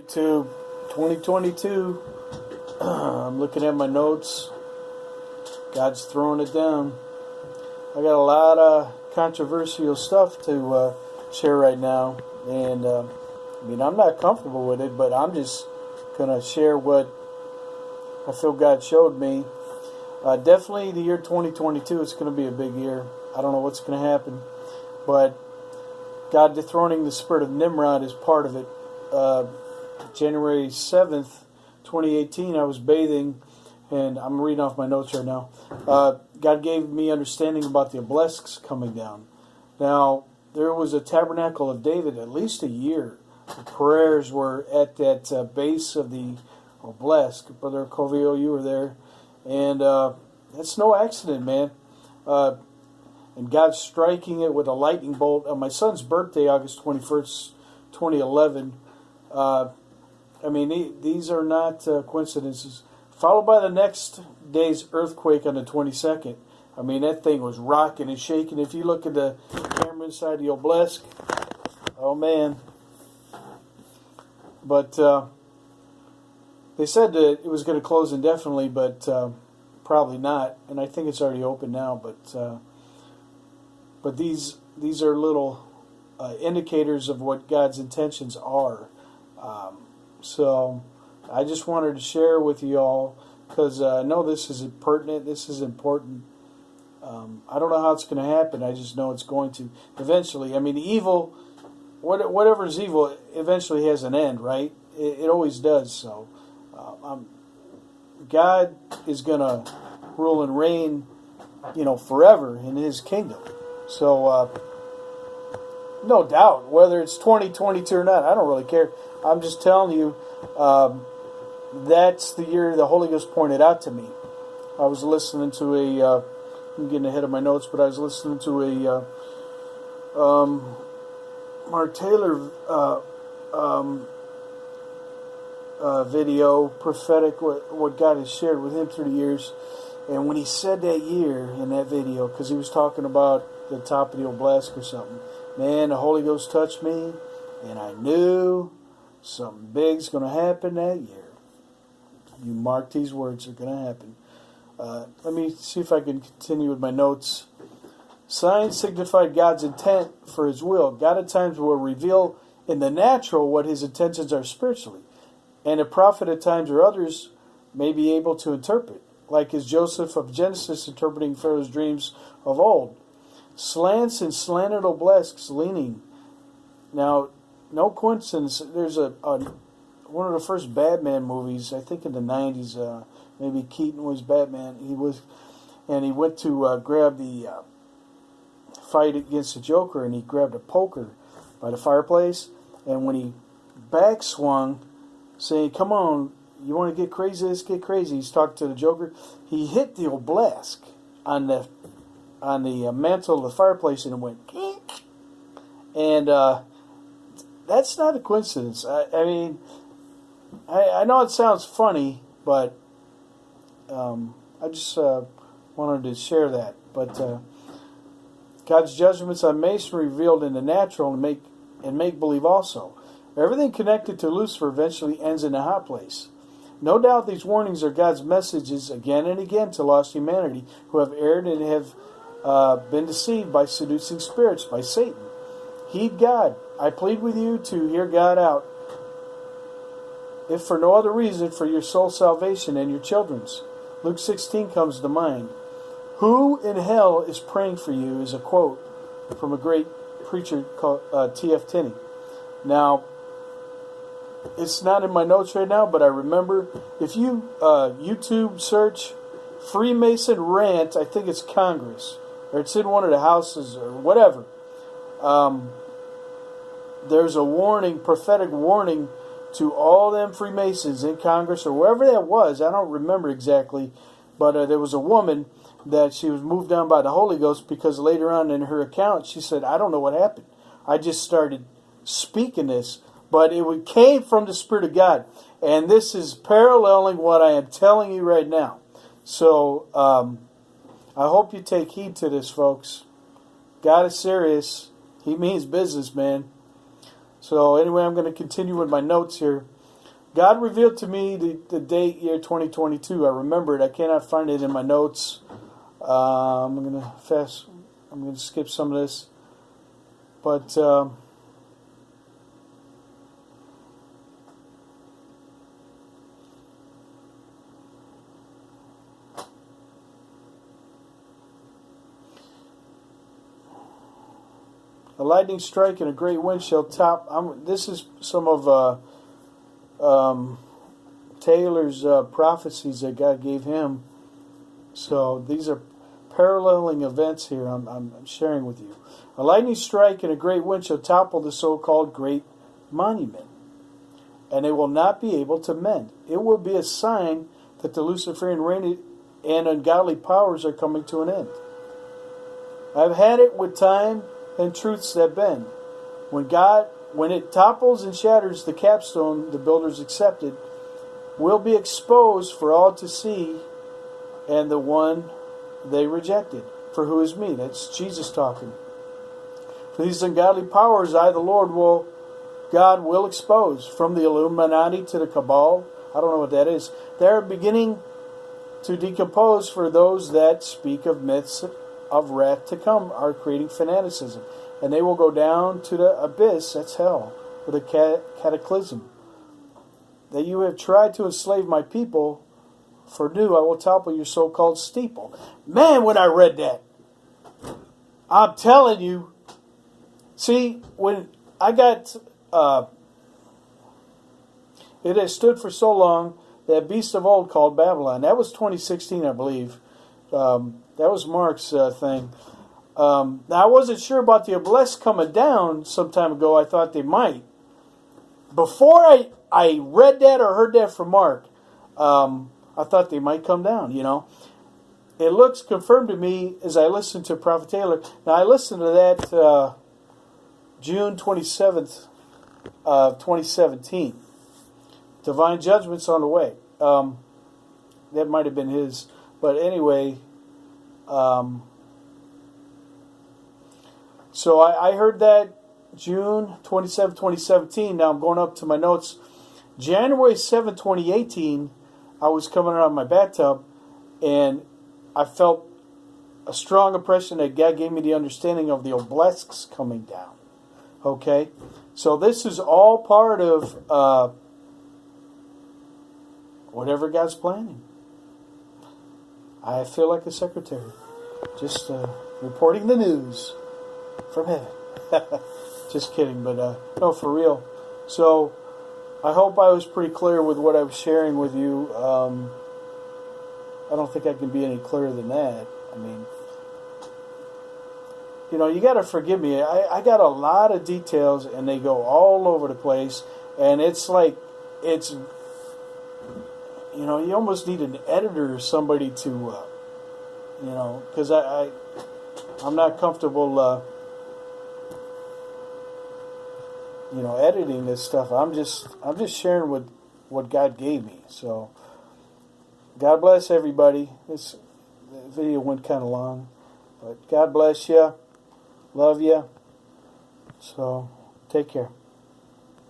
YouTube 2022. I'm looking at my notes. God's throwing it down. I got a lot of controversial stuff to share right now, and I'm not comfortable with it, but I'm just gonna share what I feel God showed me. Definitely, the year 2022 is going to be a big year. I don't know what's going to happen, but God dethroning the spirit of Nimrod is part of it. January 7th, 2018, I was bathing, and I'm reading off my notes right now. God gave me understanding about the obelisks coming down. Now, there was a tabernacle of David at least a year. The prayers were at that base of the obelisk. Brother Covio, you were there. And that's no accident, man. And God's striking it with a lightning bolt on my son's birthday, August 21st, 2011. These are not coincidences. Followed by the next day's earthquake on the 22nd. That thing was rocking and shaking. If you look at the camera inside the obelisk, oh man. But they said that it was going to close indefinitely, but probably not. And I think it's already open now. But these are little indicators of what God's intentions are. So I just wanted to share with you all, because I know this is pertinent, this is important. I don't know how it's going to happen. I just know it's going to eventually. Evil, whatever's evil, eventually has an end, right? It always does. So God is going to rule and reign, forever in His kingdom. So no doubt, whether it's 2022 or not, I don't really care. I'm just telling you, that's the year the Holy Ghost pointed out to me. I was listening to I'm getting ahead of my notes, but I was listening to a Mark Taylor video, Prophetic, what God has shared with him through the years. And when he said that year in that video, because he was talking about the top of the obelisk or something, man, the Holy Ghost touched me, and I knew something big's going to happen that year. You mark these words, they're going to happen. Let me see if I can continue with my notes. Signs signified God's intent for His will. God at times will reveal in the natural what His intentions are spiritually, and a prophet at times or others may be able to interpret, like as Joseph of Genesis interpreting Pharaoh's dreams of old. Slants and slanted obelisks leaning. Now, no coincidence, there's one of the first Batman movies, I think in the 90s, maybe Keaton was Batman. He went to grab the fight against the Joker, and he grabbed a poker by the fireplace, and when he backswung, saying, "Come on, you want to get crazy? Let's get crazy." He's talking to the Joker. He hit the obelisk on the mantle of the fireplace, and it went kink. And that's not a coincidence. I know it sounds funny, but I just wanted to share that. But God's judgments on masonry revealed in the natural and make believe also. Everything connected to Lucifer eventually ends in a hot place. No doubt these warnings are God's messages again and again to lost humanity who have erred and have been deceived by seducing spirits, by Satan. Heed God. I plead with you to hear God out, if for no other reason, for your soul's salvation and your children's. Luke 16 comes to mind. Who in hell is praying for you is a quote from a great preacher called T.F. Tinney. Now, it's not in my notes right now, but I remember, if you YouTube search Freemason rant, I think it's Congress, or it's in one of the houses or whatever, there's a warning, prophetic warning to all them Freemasons in Congress or wherever that was. I don't remember exactly, but there was a woman that she was moved down by the Holy Ghost, because later on in her account she said, "I don't know what happened. I just started speaking this, but it came from the Spirit of God." And this is paralleling what I am telling you right now. So I hope you take heed to this, folks. God is serious. He means business, man. So anyway, I'm going to continue with my notes here. God revealed to me the date, year 2022. I remember it. I cannot find it in my notes. I'm going to skip some of this. But a lightning strike and a great wind shall top. This is some of Taylor's prophecies that God gave him. So these are paralleling events here I'm sharing with you. A lightning strike and a great wind shall topple the so-called great monument, and they will not be able to mend. It will be a sign that the Luciferian reign and ungodly powers are coming to an end. I've had it with time and truths that bend. When it topples and shatters, the capstone the builders accepted will be exposed for all to see, and the one they rejected. For who is me? That's Jesus talking. For these ungodly powers, I, the Lord, God will expose. From the Illuminati to the Cabal, I don't know what that is. They are beginning to decompose, for those that speak of myths of wrath to come are creating fanaticism. And they will go down to the abyss, that's hell, with a cataclysm. That you have tried to enslave my people, for new I will topple your so-called steeple. Man, when I read that, I'm telling you, see, when I got, it has stood for so long, that beast of old called Babylon. That was 2016, I believe. That was Mark's thing. Now, I wasn't sure about the obelisk coming down some time ago. I thought they might. Before I read that or heard that from Mark, I thought they might come down, you know. It looks confirmed to me as I listened to Prophet Taylor. Now, I listened to that June 27th, 2017. Divine Judgment's on the way. That might have been his. But anyway, so I heard that June 27, 2017. Now I'm going up to my notes. January 7, 2018, I was coming out of my bathtub, and I felt a strong impression that God gave me the understanding of the obelisks coming down. Okay? So this is all part of whatever God's planning. I feel like a secretary. Just reporting the news from heaven. Just kidding, but no, for real. So I hope I was pretty clear with what I was sharing with you. I don't think I can be any clearer than that. I mean, you know, you got to forgive me. I got a lot of details, and they go all over the place. And it's like, it's, you know, you almost need an editor or somebody to, you know, because I'm not comfortable, you know, editing this stuff. I'm just sharing what God gave me. So, God bless everybody. This video went kind of long, but God bless you. Love you. So, take care.